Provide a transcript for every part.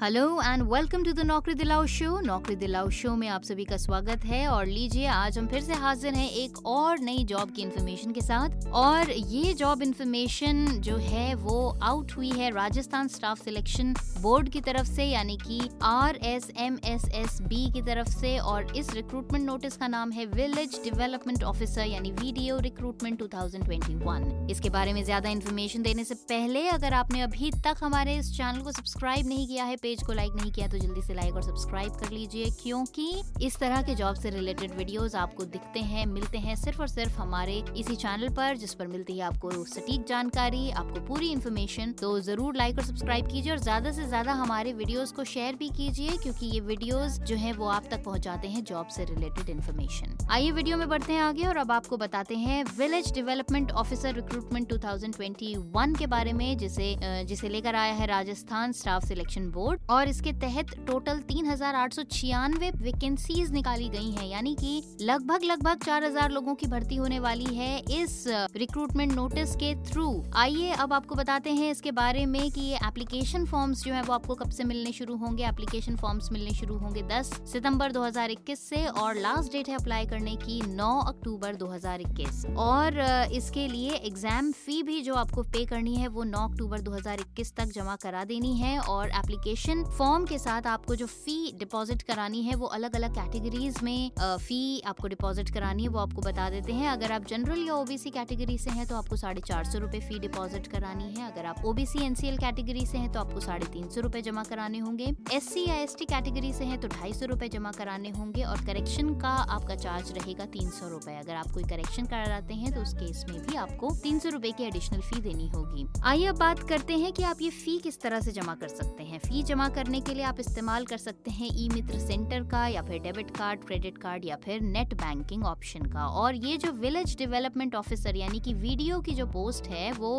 Hello and welcome to the Naukri Dilao show. नौकरी Dilao show में आप सभी का स्वागत है और लीजिए आज हम फिर से हाजिर हैं एक और नई जॉब की इन्फॉर्मेशन के साथ। और ये जॉब इन्फॉर्मेशन जो है वो आउट हुई है राजस्थान स्टाफ सिलेक्शन बोर्ड की तरफ से, यानी कि RSMSSB की तरफ से। और इस रिक्रूटमेंट नोटिस का नाम है विलेज डेवलपमेंट ऑफिसर यानी VDO रिक्रूटमेंट 2021। इसके बारे में ज्यादा इन्फॉर्मेशन देने से पहले अगर आपने अभी तक हमारे इस चैनल को सब्सक्राइब नहीं किया है, पेज को लाइक नहीं किया, तो जल्दी से लाइक और सब्सक्राइब कर लीजिए, क्योंकि इस तरह के जॉब से रिलेटेड वीडियोस आपको दिखते हैं, मिलते हैं सिर्फ और सिर्फ हमारे इसी चैनल पर, जिस पर मिलती है आपको सटीक जानकारी, आपको पूरी इन्फॉर्मेशन। तो जरूर लाइक और सब्सक्राइब कीजिए और ज्यादा से ज्यादा हमारे वीडियोस को शेयर भी कीजिए, क्योंकि ये वीडियोस जो है वो आप तक पहुंचाते हैं जॉब से रिलेटेड इन्फॉर्मेशन। आइए वीडियो में बढ़ते हैं आगे और अब आपको बताते हैं विलेज डेवलपमेंट ऑफिसर रिक्रूटमेंट 2021 के बारे में, जिसे लेकर आया है राजस्थान स्टाफ सिलेक्शन बोर्ड। और इसके तहत टोटल 3,896 वैकेंसीज निकाली गई हैं, यानी कि लगभग 4,000 लोगों की भर्ती होने वाली है इस रिक्रूटमेंट नोटिस के थ्रू। आइए अब आपको बताते हैं इसके बारे में कि ये एप्लीकेशन फॉर्म्स जो है वो आपको कब से मिलने शुरू होंगे। एप्लीकेशन फॉर्म्स मिलने शुरू होंगे 10 सितंबर 2021 से और लास्ट डेट है अप्लाई करने की 9 अक्टूबर 2021। और इसके लिए एग्जाम फी भी जो आपको पे करनी है वो 9 अक्टूबर 2021 तक जमा करा देनी है। और एप्लीकेशन फॉर्म के साथ आपको जो फी डिपॉजिट करानी है वो अलग अलग कैटेगरीज में फी आपको डिपॉजिट करानी है, वो आपको बता देते हैं। अगर आप जनरल या OBC कैटेगरी से हैं तो आपको 450 रुपए फी डिपॉजिट करानी है। अगर आप OBC NCL कैटेगरी से हैं तो आपको 350 रुपए जमा कराने होंगे। SC या ST कैटेगरी से हैं तो 250 रुपए जमा कराने होंगे। और करेक्शन का आपका चार्ज रहेगा 300 रुपए। अगर आप कोई करेक्शन कराते हैं तो उस केस में भी आपको 300 रुपए की एडिशनल फी देनी होगी। आइए अब बात करते हैं कि आप ये फी किस तरह से जमा कर सकते हैं। फी जमा करने के लिए आप इस्तेमाल कर सकते हैं ई-मित्र सेंटर का, या फिर डेबिट कार्ड, क्रेडिट कार्ड, या फिर नेट बैंकिंग ऑप्शन का। और ये जो विलेज डेवलपमेंट ऑफिसर यानी कि VDO की जो पोस्ट है वो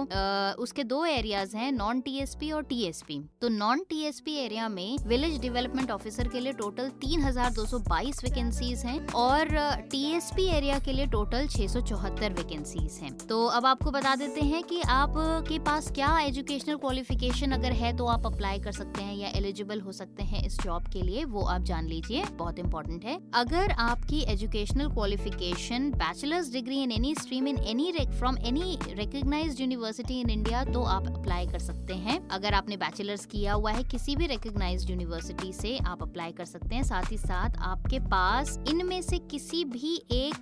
उसके 2 एरियाज हैं, नॉन TSP और TSP। तो नॉन TSP एरिया में विलेज डेवलपमेंट ऑफिसर के लिए टोटल 3,222 वैकेंसीज हैं और TSP एरिया के लिए टोटल 674 वैकेंसीज हैं। तो अब आपको बता देते हैं कि आपके पास क्या एजुकेशनल क्वालिफिकेशन अगर है तो आप अप्लाई कर सकते हैं या एलिजिबल हो सकते हैं इस जॉब के लिए, वो आप जान लीजिए, बहुत इंपॉर्टेंट है। अगर आपकी educational qualification bachelors degree in any stream in any from any recognised university in India तो आप अप्लाई कर सकते हैं। अगर आपने बैचलर्स किया हुआ है किसी भी रिकॉग्नाइज्ड यूनिवर्सिटी से आप अप्लाई कर सकते हैं। साथ ही साथ आपके पास इनमें से किसी भी एक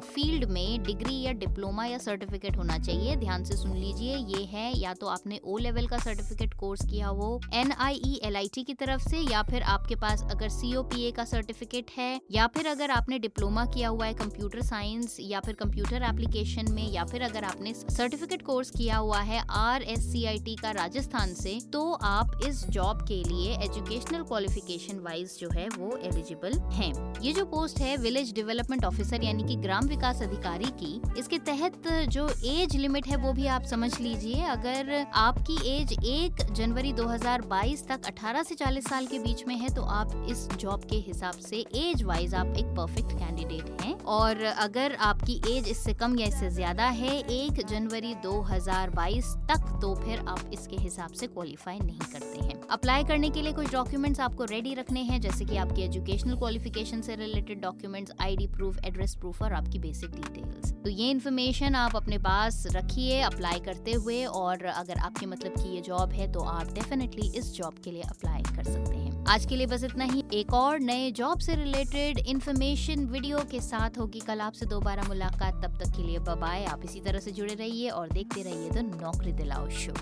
फील्ड में डिग्री या डिप्लोमा या सर्टिफिकेट होना चाहिए। ध्यान से सुन लीजिए, ये है या तो आपने O लेवल का सर्टिफिकेट कोर्स किया हो NIE-LIT की तरफ से, या फिर आपके पास अगर COPA का सर्टिफिकेट है, या फिर अगर आपने डिप्लोमा किया हुआ है कंप्यूटर साइंस या फिर कंप्यूटर एप्लीकेशन में, या फिर अगर आपने सर्टिफिकेट कोर्स किया हुआ है RSCIT का राजस्थान से, तो आप इस जॉब के लिए एजुकेशनल क्वालिफिकेशन वाइज जो है वो एलिजिबल हैं। ये जो पोस्ट है विलेज डेवलपमेंट ऑफिसर यानी कि ग्राम विकास अधिकारी की, इसके तहत जो एज लिमिट है वो भी आप समझ लीजिए। अगर आपकी एज 1 जनवरी 2022 तक 18 से 40 साल के बीच में है तो आप इस जॉब के हिसाब से एज वाइज आप एक परफेक्ट कैंडिडेट हैं। और अगर आपकी एज इससे कम या इससे ज्यादा है 1 जनवरी 2022 तक, तो फिर आप इसके हिसाब से क्वालिफाई नहीं करते हैं। अप्लाई करने के लिए कुछ डॉक्यूमेंट्स आपको रेडी रखने हैं, जैसे कि आपकी एजुकेशनल क्वालिफिकेशन से related documents, ID proof, address proof और आपकी बेसिक डिटेल्स। तो ये इन्फॉर्मेशन आप अपने पास रखिए अप्लाई करते हुए। और अगर आपके मतलब की ये जॉब है तो आप डेफिनेटली इस जॉब के लिए अप्लाई कर सकते हैं। आज के लिए बस इतना ही। एक और नए जॉब से रिलेटेड इन्फॉर्मेशन वीडियो के साथ होगी कल आपसे दोबारा मुलाकात। तब तक के लिए बाय बाय। आप इसी तरह से जुड़े रहिए और देखते रहिए द नौकरी दिलाओ शो।